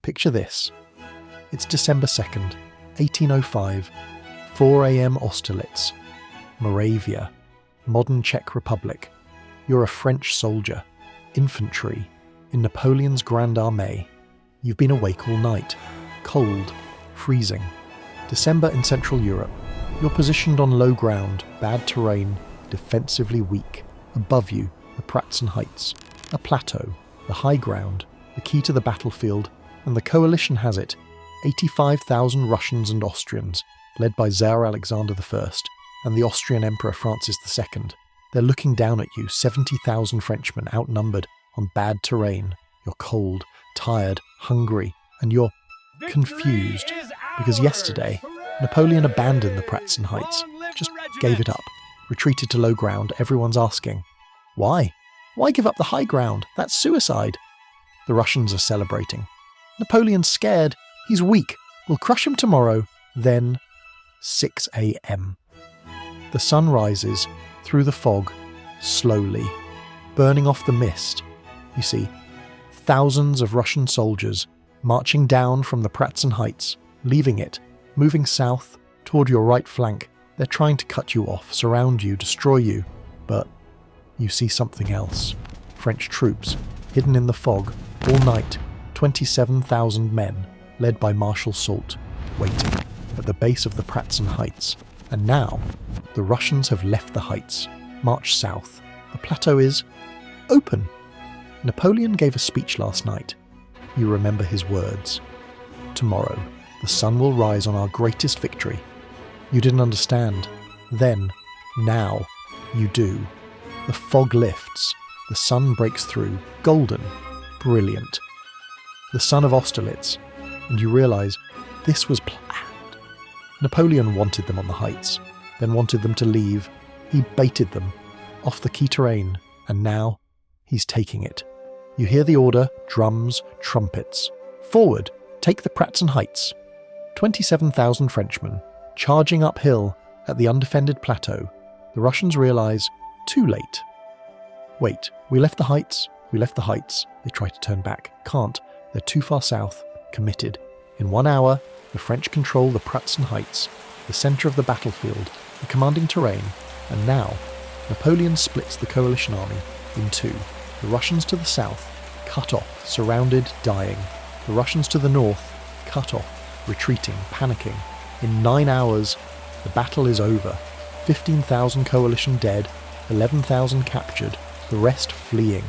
Picture this. It's December 2nd, 1805, 4 a.m. Austerlitz, Moravia, modern Czech Republic. You're a French soldier, infantry, in Napoleon's Grand Armee. You've been awake all night, cold, freezing. December in Central Europe. You're positioned on low ground, bad terrain, defensively weak. Above you, the Pratzen Heights, a plateau, the high ground, the key to the battlefield, and the coalition has it, 85,000 Russians and Austrians, led by Tsar Alexander I and the Austrian Emperor Francis II. They're looking down at you, 70,000 Frenchmen outnumbered on bad terrain. You're cold, tired, hungry, and you're confused, because yesterday, Napoleon abandoned the Pratzen Heights, just gave it up, retreated to low ground. Everyone's asking, why? Why give up the high ground? That's suicide. The Russians are celebrating. Napoleon's scared. He's weak. We'll crush him tomorrow. Then, 6 a.m. The sun rises through the fog, slowly, burning off the mist. You see, thousands of Russian soldiers marching down from the Pratzen Heights, leaving it, moving south toward your right flank. They're trying to cut you off, surround you, destroy you. But you see something else. French troops, hidden in the fog, all night, 27,000 men, led by Marshal Soult, waiting at the base of the Pratzen Heights. And now, the Russians have left the heights, marched south. The plateau is open. Napoleon gave a speech last night. You remember his words. Tomorrow, the sun will rise on our greatest victory. You didn't understand. Then, now, you do. The fog lifts. The sun breaks through. Golden. Brilliant. The sun of Austerlitz. And you realise this was planned. Napoleon wanted them on the heights, then wanted them to leave. He baited them off the key terrain, and now he's taking it. You hear the order, drums, trumpets. Forward, take the Pratzen Heights. 27,000 Frenchmen, charging uphill at the undefended plateau. The Russians realise, too late. Wait, we left the heights. They try to turn back. Can't. They're too far south. Committed. In 1 hour, the French control the Pratzen Heights, the centre of the battlefield, the commanding terrain, and now Napoleon splits the coalition army in two. The Russians to the south, cut off, surrounded, dying. The Russians to the north, cut off, retreating, panicking. In 9 hours, the battle is over. 15,000 coalition dead, 11,000 captured, the rest fleeing.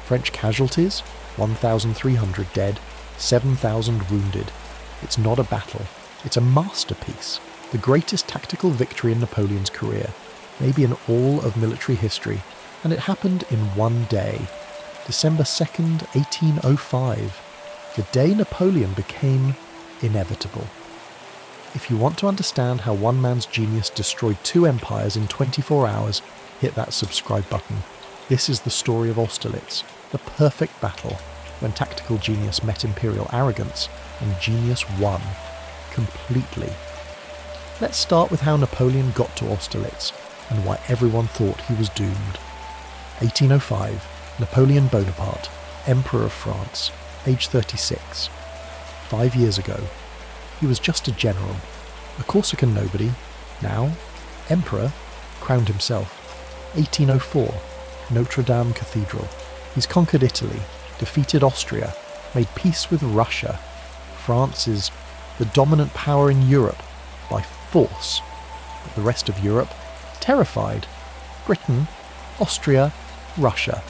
French casualties, 1,300 dead, 7,000 wounded. It's not a battle, it's a masterpiece. The greatest tactical victory in Napoleon's career, maybe in all of military history, and it happened in one day. December 2nd, 1805, the day Napoleon became inevitable. If you want to understand how one man's genius destroyed two empires in 24 hours, hit that subscribe button. This is the story of Austerlitz, the perfect battle when tactical genius met imperial arrogance, and genius won completely. Let's start with how Napoleon got to Austerlitz and why everyone thought he was doomed. 1805, Napoleon Bonaparte, Emperor of France, age 36. 5 years ago, he was just a general, a Corsican nobody, now Emperor, crowned himself. 1804, Notre Dame Cathedral. He's conquered Italy, defeated Austria, made peace with Russia. France is the dominant power in Europe by force. But the rest of Europe, terrified. Britain, Austria, Russia.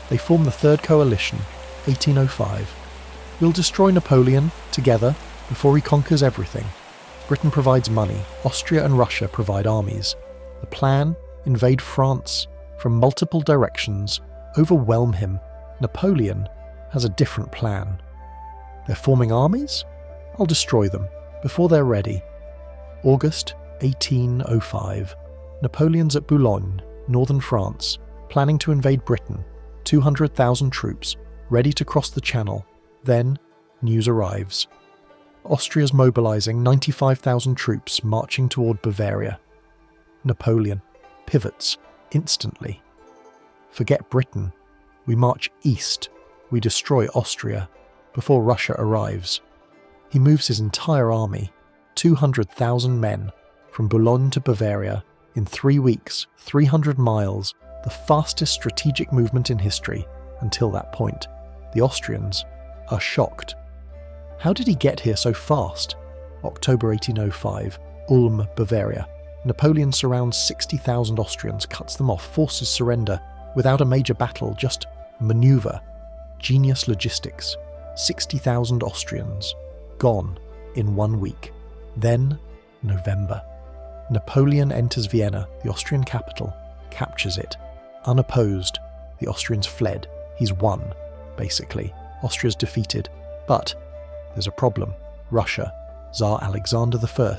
They form the Third Coalition, 1805. We'll destroy Napoleon, together, before he conquers everything. Britain provides money, Austria and Russia provide armies. The plan? Invade France from multiple directions, overwhelm him. Napoleon has a different plan. They're forming armies? I'll destroy them, before they're ready. August 1805. Napoleon's at Boulogne, northern France, planning to invade Britain. 200,000 troops, ready to cross the Channel. Then, news arrives. Austria's mobilising 95,000 troops marching toward Bavaria. Napoleon pivots instantly. Forget Britain. We march east. We destroy Austria. before Russia arrives. He moves his entire army, 200,000 men, from Boulogne to Bavaria in 3 weeks, 300 miles, the fastest strategic movement in history until that point. The Austrians are shocked. How did he get here so fast? October 1805, Ulm, Bavaria. Napoleon surrounds 60,000 Austrians, cuts them off, forces surrender, without a major battle, just maneuver. Genius logistics. 60,000 Austrians, gone in 1 week. Then, November. Napoleon enters Vienna, the Austrian capital, captures it. Unopposed, the Austrians fled. He's won, basically. Austria's defeated. But there's a problem. Russia. Tsar Alexander I,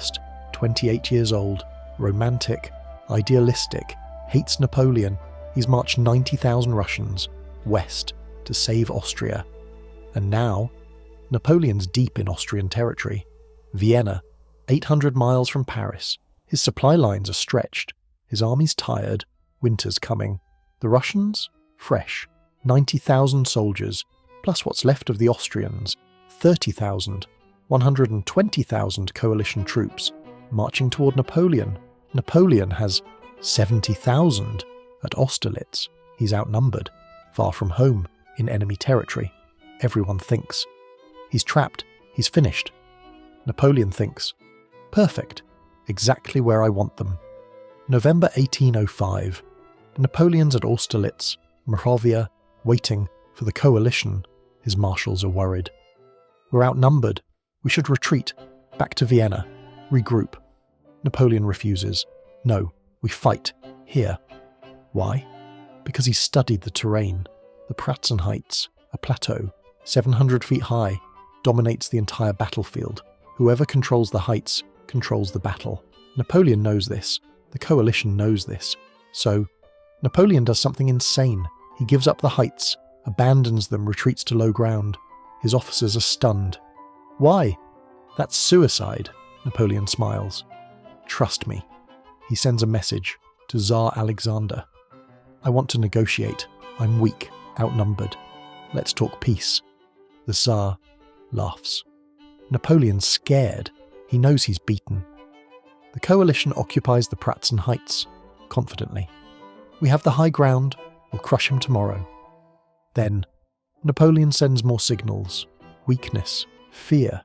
28 years old, romantic, idealistic, hates Napoleon. He's marched 90,000 Russians west to save Austria. And now, Napoleon's deep in Austrian territory. Vienna, 800 miles from Paris. His supply lines are stretched. His army's tired. Winter's coming. The Russians? Fresh. 90,000 soldiers, plus what's left of the Austrians. 30,000. 120,000 coalition troops marching toward Napoleon. Napoleon has 70,000 at Austerlitz. He's outnumbered, far from home, in enemy territory. Everyone thinks he's trapped, he's finished. Napoleon thinks, perfect, exactly where I want them. November 1805. Napoleon's at Austerlitz, Moravia, waiting for the coalition. His marshals are worried. We're outnumbered. We should retreat, back to Vienna, regroup. Napoleon refuses. No, we fight, here. Why? Because he's studied the terrain. The Pratzen Heights, a plateau, 700 feet high, dominates the entire battlefield. Whoever controls the heights controls the battle. Napoleon knows this. The coalition knows this. So, Napoleon does something insane. He gives up the heights, abandons them, retreats to low ground. His officers are stunned. Why? That's suicide, Napoleon smiles. Trust me. He sends a message to Tsar Alexander. I want to negotiate. I'm weak, outnumbered. Let's talk peace. The Tsar laughs. Napoleon's scared. He knows he's beaten. The coalition occupies the Pratzen Heights, confidently. We have the high ground. We'll crush him tomorrow. Then, Napoleon sends more signals. Weakness. Fear.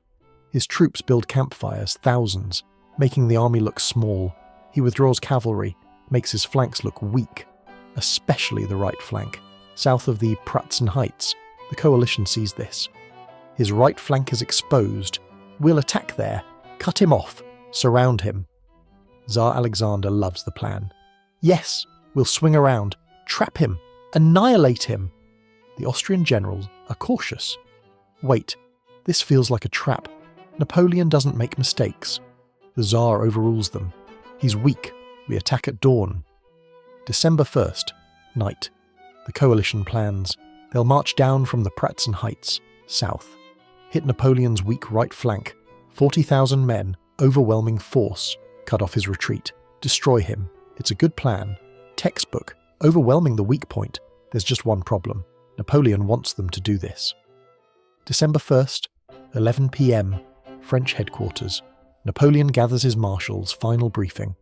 His troops build campfires, thousands, making the army look small. He withdraws cavalry, makes his flanks look weak, especially the right flank. South of the Pratzen Heights, the coalition sees this. His right flank is exposed. We'll attack there, cut him off, surround him. Tsar Alexander loves the plan. Yes, we'll swing around, trap him, annihilate him. The Austrian generals are cautious. Wait, this feels like a trap. Napoleon doesn't make mistakes. The Tsar overrules them. He's weak. We attack at dawn. December 1st, night. The coalition plans. They'll march down from the Pratzen Heights, south. Hit Napoleon's weak right flank. 40,000 men, overwhelming force. Cut off his retreat. Destroy him. It's a good plan. Textbook. Overwhelming the weak point. There's just one problem. Napoleon wants them to do this. December 1st, 11 p.m. French headquarters. Napoleon gathers his marshals, final briefing.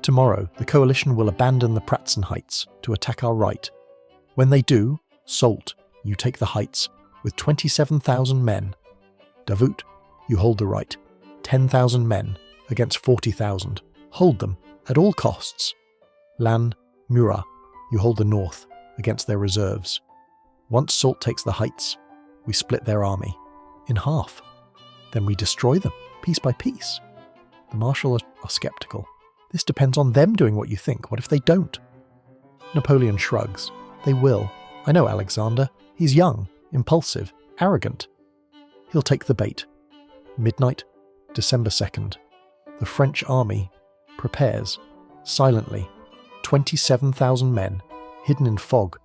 Tomorrow, the coalition will abandon the Pratzen Heights to attack our right. When they do, Soult, you take the heights with 27,000 men. Davout, you hold the right. 10,000 men against 40,000. Hold them at all costs. Lannes, Murat, you hold the north against their reserves. Once Soult takes the heights, we split their army in half. Then we destroy them, piece by piece. The marshals are skeptical. This depends on them doing what you think. What if they don't? Napoleon shrugs. They will. I know Alexander. He's young, impulsive, arrogant. He'll take the bait. Midnight, December 2nd. The French army prepares, silently. 27,000 men, hidden in fog,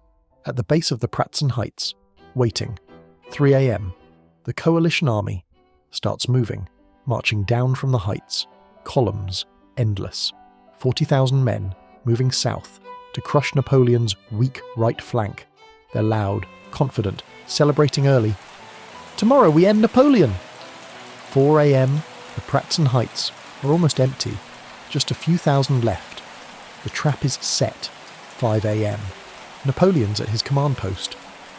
at the base of the Pratzen Heights, waiting. 3 a.m. The coalition army starts moving, marching down from the heights, columns, endless. 40,000 men moving south to crush Napoleon's weak right flank. They're loud, confident, celebrating early. Tomorrow we end Napoleon! 4 a.m, the Pratzen Heights are almost empty, just a few thousand left. The trap is set. 5 a.m. Napoleon's at his command post,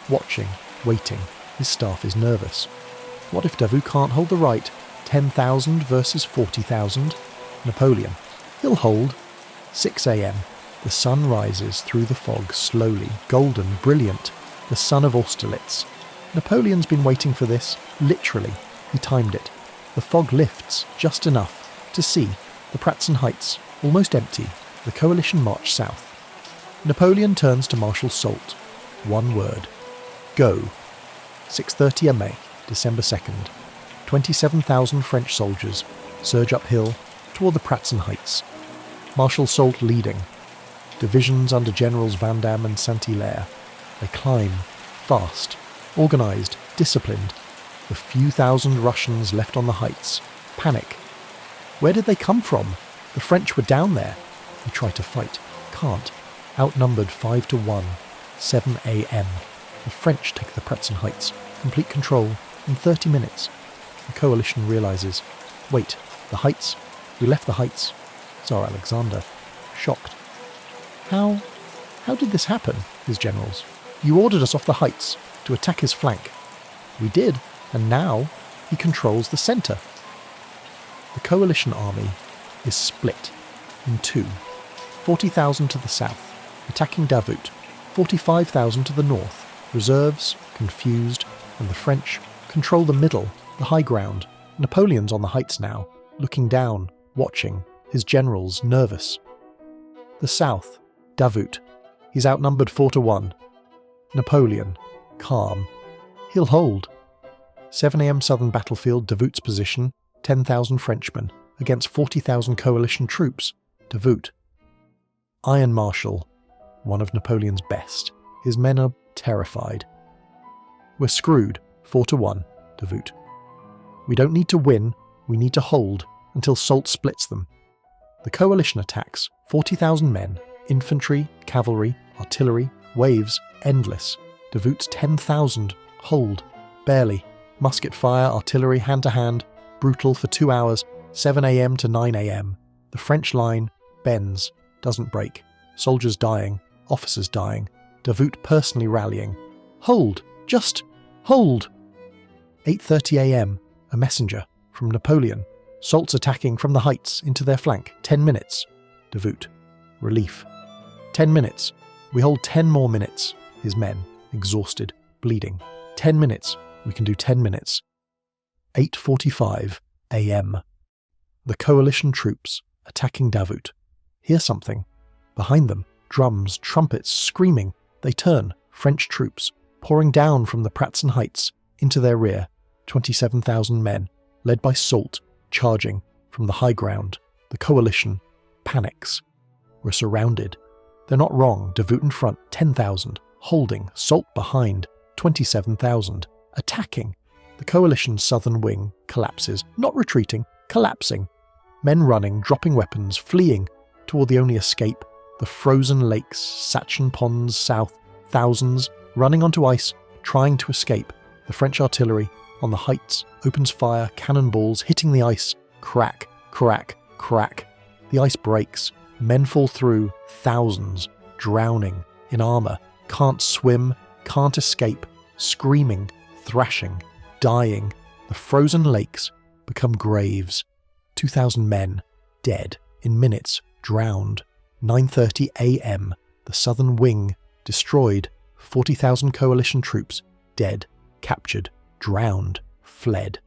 watching, waiting. His staff is nervous. What if Davout can't hold the right? 10,000 versus 40,000? Napoleon. He'll hold. 6 a.m. The sun rises through the fog slowly, golden, brilliant. The sun of Austerlitz. Napoleon's been waiting for this, literally. He timed it. The fog lifts just enough to see the Pratzen Heights, almost empty. The coalition march south. Napoleon turns to Marshal Soult. One word. Go. 6:30 a May, December 2nd. 27,000 French soldiers surge uphill toward the Pratzen Heights. Marshal Soult leading. Divisions under Generals Vandamme and Saint-Hilaire. They climb, fast, organised, disciplined. The few thousand Russians left on the heights panic. Where did they come from? The French were down there. They try to fight. Can't. Outnumbered 5-1. 7 a.m. The French take the Pratzen Heights. Complete control in 30 minutes. The coalition realises, wait, the heights? We left the heights. Tsar Alexander, shocked. How did this happen, his generals? You ordered us off the heights to attack his flank. We did, and now he controls the centre. The coalition army is split in two. 40,000 to the south, attacking Davout. 45,000 to the north, reserves, confused, and the French control the middle, the high ground. Napoleon's on the heights now, looking down, watching, his generals nervous. The south, Davout. He's outnumbered 4-1. Napoleon, calm. He'll hold. 7 a.m. southern battlefield, Davout's position, 10,000 Frenchmen against 40,000 coalition troops. Davout. Iron Marshal, one of Napoleon's best. His men are terrified. We're screwed, 4-1, Davout. We don't need to win, we need to hold until Soult splits them. The coalition attacks, 40,000 men, infantry, cavalry, artillery, waves, endless. Davout's 10,000, hold, barely. Musket fire, artillery, hand-to-hand, brutal for 2 hours, 7 a.m. to 9 a.m. The French line bends, doesn't break. Soldiers dying, officers dying. Davout personally rallying. Hold! Just hold! 8:30 a.m. A messenger from Napoleon. Soult's attacking from the heights into their flank. 10 minutes. Davout. Relief. 10 minutes. We hold 10 more minutes. His men, exhausted, bleeding. 10 minutes. We can do 10 minutes. 8:45 a.m. The coalition troops attacking Davout. Hear something. Behind them, drums, trumpets, screaming. They turn, French troops, pouring down from the Pratzen Heights into their rear. 27,000 men, led by Soult, charging from the high ground. The coalition panics. We're surrounded. They're not wrong. Davout in front, 10,000, holding. Soult behind, 27,000, attacking. The coalition's southern wing collapses, not retreating, collapsing. Men running, dropping weapons, fleeing toward the only escape. The frozen lakes, Sachin ponds south, thousands running onto ice, trying to escape. The French artillery on the heights opens fire, cannonballs hitting the ice. Crack, crack, crack. The ice breaks. Men fall through, thousands, drowning, in armour, can't swim, can't escape, screaming, thrashing, dying. The frozen lakes become graves. 2,000 men, dead, in minutes, drowned. 9:30 a.m. The southern wing, destroyed. 40,000 coalition troops, dead, captured, drowned, fled.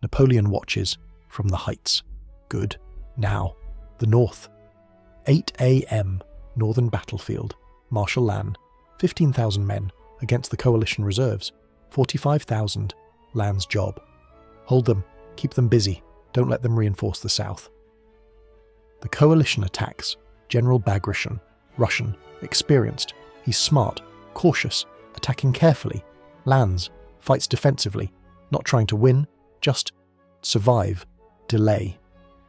Napoleon watches from the heights. Good. Now, the north. 8 a.m. Northern battlefield. Marshal Lannes. 15,000 men against the coalition reserves. 45,000. Lannes' job. Hold them. Keep them busy. Don't let them reinforce the south. The coalition attacks. General Bagration. Russian. Experienced. He's smart. Cautious. Attacking carefully. Lannes. Fights defensively. Not trying to win. Just survive. Delay.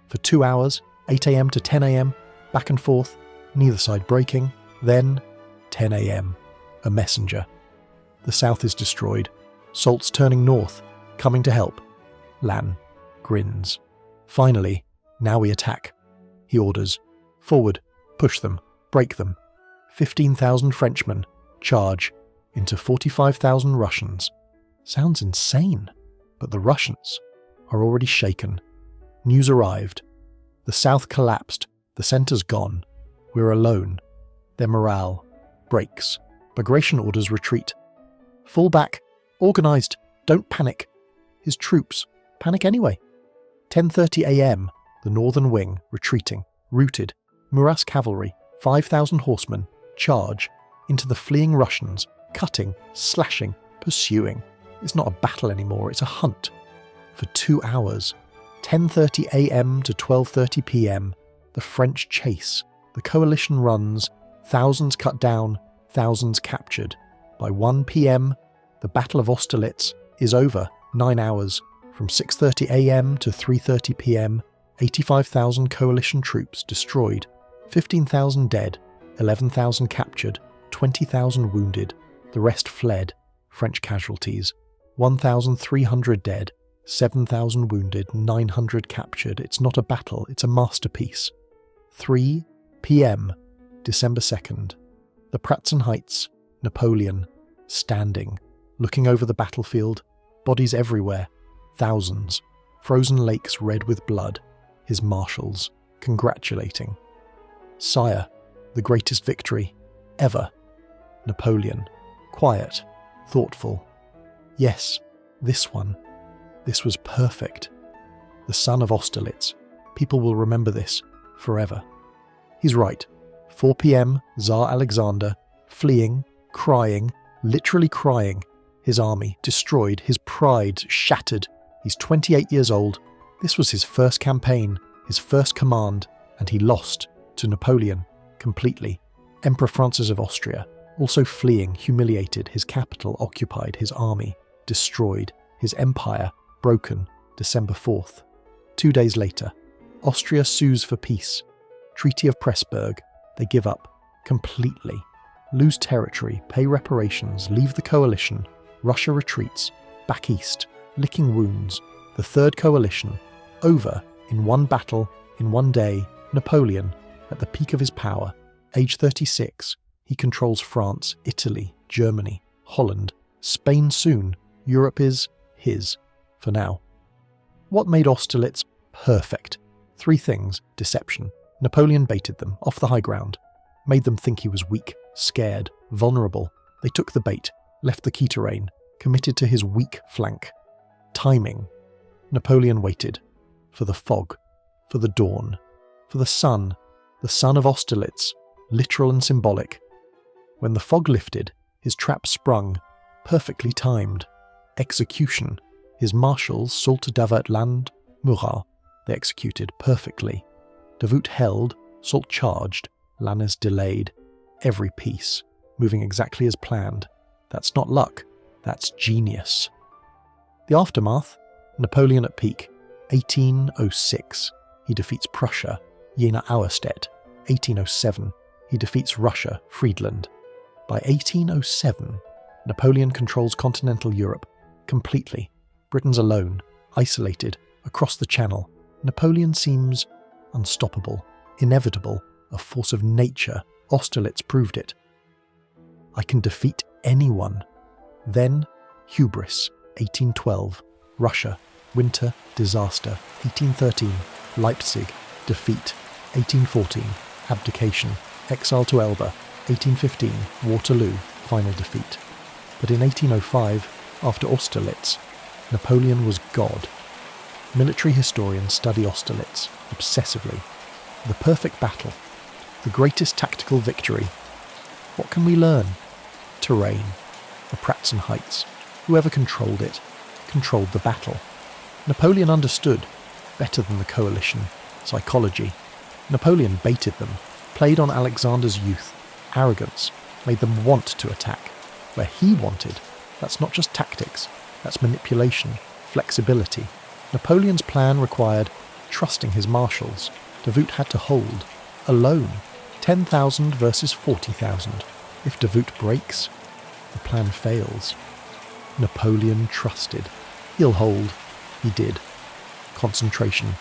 For 2 hours. 8 a.m. to 10 a.m. Back and forth. Neither side breaking. Then 10 a.m. A messenger. The south is destroyed. Soult's turning north. coming to help. Lannes grins. Finally, now we attack. He orders. Forward, push them, break them. 15,000 Frenchmen charge into 45,000 Russians. Sounds insane, but the Russians are already shaken. News arrived. The south collapsed, the centre's gone. We're alone. Their morale breaks. Bagration orders retreat. Fall back. Organised. Don't panic. His troops panic anyway. 10:30 a.m. The northern wing retreating, routed. Murat's cavalry, 5,000 horsemen, charge into the fleeing Russians, cutting, slashing, pursuing. It's not a battle anymore, it's a hunt. For 2 hours, 10:30 a.m. to 12:30 p.m, the French chase. The coalition runs, thousands cut down, thousands captured. By 1 p.m, the Battle of Austerlitz is over. 9 hours. From 6:30 a.m. to 3:30 p.m, 85,000 coalition troops destroyed, 15,000 dead, 11,000 captured, 20,000 wounded. The rest fled. French casualties: 1,300 dead, 7,000 wounded, 900 captured. It's not a battle, it's a masterpiece. 3 p.m, December 2nd. The Pratzen Heights, Napoleon, standing, looking over the battlefield, bodies everywhere, thousands, frozen lakes red with blood, his marshals congratulating. Sire, the greatest victory ever. Napoleon, quiet, thoughtful. Yes, this one. This was perfect. The son of Austerlitz. People will remember this forever. He's right. 4 p.m, Tsar Alexander, fleeing, crying, literally crying. His army destroyed, his pride shattered. He's 28 years old. This was his first campaign, his first command, and he lost to Napoleon completely. Emperor Francis of Austria, also fleeing, humiliated, his capital occupied, his army destroyed, his empire broken. December 4th. 2 days later, Austria sues for peace. Treaty of Pressburg. They give up completely. Lose territory, pay reparations, leave the coalition. Russia retreats, back east, licking wounds. The Third Coalition, over in one battle, in one day. Napoleon, at the peak of his power, age 36, he controls France, Italy, Germany, Holland, Spain soon. Europe is his, for now. What made Austerlitz perfect? 3 things. Deception. Napoleon baited them off the high ground, made them think he was weak, scared, vulnerable. They took the bait, left the key terrain, committed to his weak flank. Timing. Napoleon waited for the fog, for the dawn, for the son of Austerlitz, literal and symbolic. When the fog lifted, his trap sprung, perfectly timed. Execution. His marshals, Soult Davertland, Murat, they executed perfectly. Davout held, Soult charged, Lannes delayed. Every piece, moving exactly as planned. That's not luck, that's genius. The aftermath. Napoleon at peak. 1806. He defeats Prussia, Jena Auerstedt. 1807. He defeats Russia, Friedland. By 1807, Napoleon controls continental Europe completely. Britain's alone, isolated, across the Channel. Napoleon seems unstoppable, inevitable, a force of nature. Austerlitz proved it. I can defeat anyone. Then, hubris. 1812. Russia, winter, disaster. 1813. Leipzig, defeat. 1814. Abdication, exile to Elba. 1815. Waterloo, final defeat. But in 1805, after Austerlitz, Napoleon was God. Military historians study Austerlitz obsessively. The perfect battle, the greatest tactical victory. What can we learn? Terrain, the Pratzen Heights. Whoever controlled it, controlled the battle. Napoleon understood, better than the coalition, psychology. Napoleon baited them, played on Alexander's youth, arrogance, made them want to attack. Where he wanted, that's not just tactics, that's manipulation, flexibility. Napoleon's plan required trusting his marshals. Davout had to hold, alone, 10,000 versus 40,000. If Davout breaks, the plan fails. Napoleon trusted. He'll hold. He did. Concentration.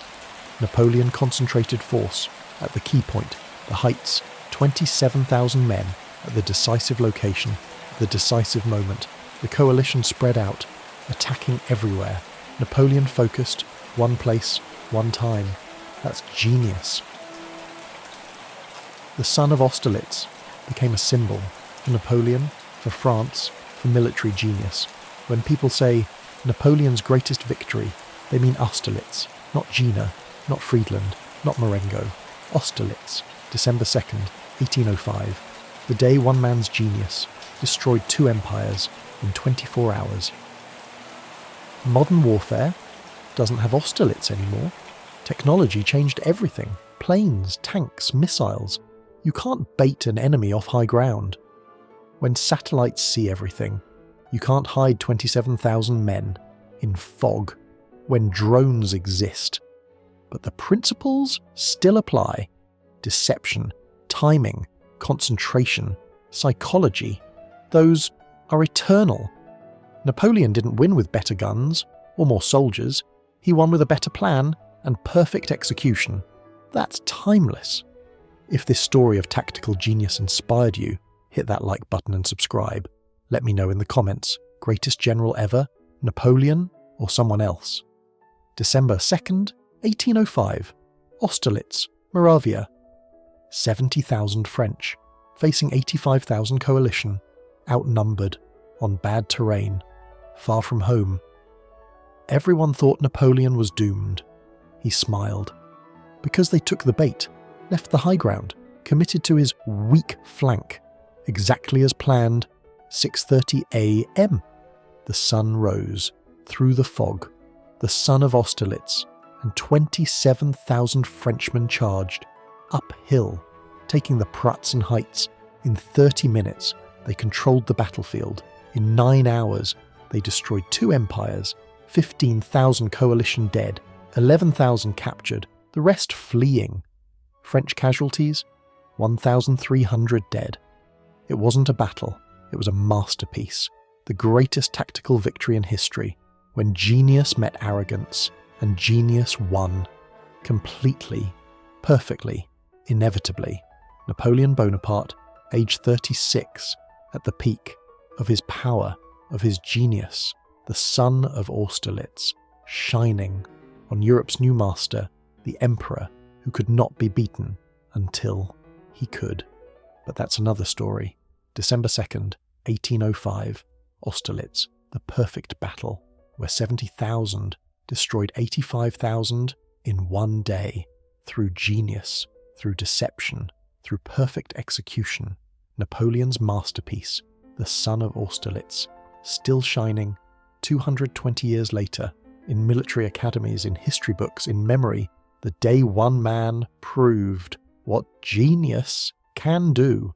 Napoleon concentrated force at the key point, the heights, 27,000 men at the decisive location, the decisive moment. The coalition spread out, attacking everywhere. Napoleon focused, one place, one time. That's genius. The son of Austerlitz became a symbol for Napoleon, for France, for military genius. When people say Napoleon's greatest victory, they mean Austerlitz, not Jena, not Friedland, not Marengo. Austerlitz, December 2nd, 1805. The day one man's genius destroyed two empires in 24 hours. Modern warfare doesn't have Austerlitz anymore. Technology changed everything. Planes, tanks, missiles. You can't bait an enemy off high ground. When satellites see everything, you can't hide 27,000 men in fog. When drones exist. But the principles still apply. Deception, timing, concentration, psychology. Those are eternal. Napoleon didn't win with better guns or more soldiers. He won with a better plan and perfect execution. That's timeless. If this story of tactical genius inspired you, hit that like button and subscribe. Let me know in the comments. Greatest general ever? Napoleon or someone else? December 2nd, 1805. Austerlitz, Moravia. 70,000 French, facing 85,000 coalition, outnumbered, on bad terrain, far from home. Everyone thought Napoleon was doomed. He smiled. Because they took the bait, left the high ground, committed to his weak flank. Exactly as planned, 6:30 a.m. The sun rose through the fog. The son of Austerlitz and 27,000 Frenchmen charged, uphill, taking the Pratzen Heights. In 30 minutes, they controlled the battlefield. In 9 hours, they destroyed two empires, 15,000 coalition dead, 11,000 captured, the rest fleeing. French casualties, 1,300 dead. It wasn't a battle, it was a masterpiece, the greatest tactical victory in history, when genius met arrogance, and genius won. Completely, perfectly, inevitably. Napoleon Bonaparte, age 36, at the peak of his power, of his genius, the son of Austerlitz, shining on Europe's new master, the emperor who could not be beaten until he could. But that's another story. December 2nd, 1805, Austerlitz, the perfect battle, where 70,000 destroyed 85,000 in one day, through genius, through deception, through perfect execution. Napoleon's masterpiece, the son of Austerlitz, still shining 220 years later, in military academies, in history books, in memory, the day one man proved what genius can do.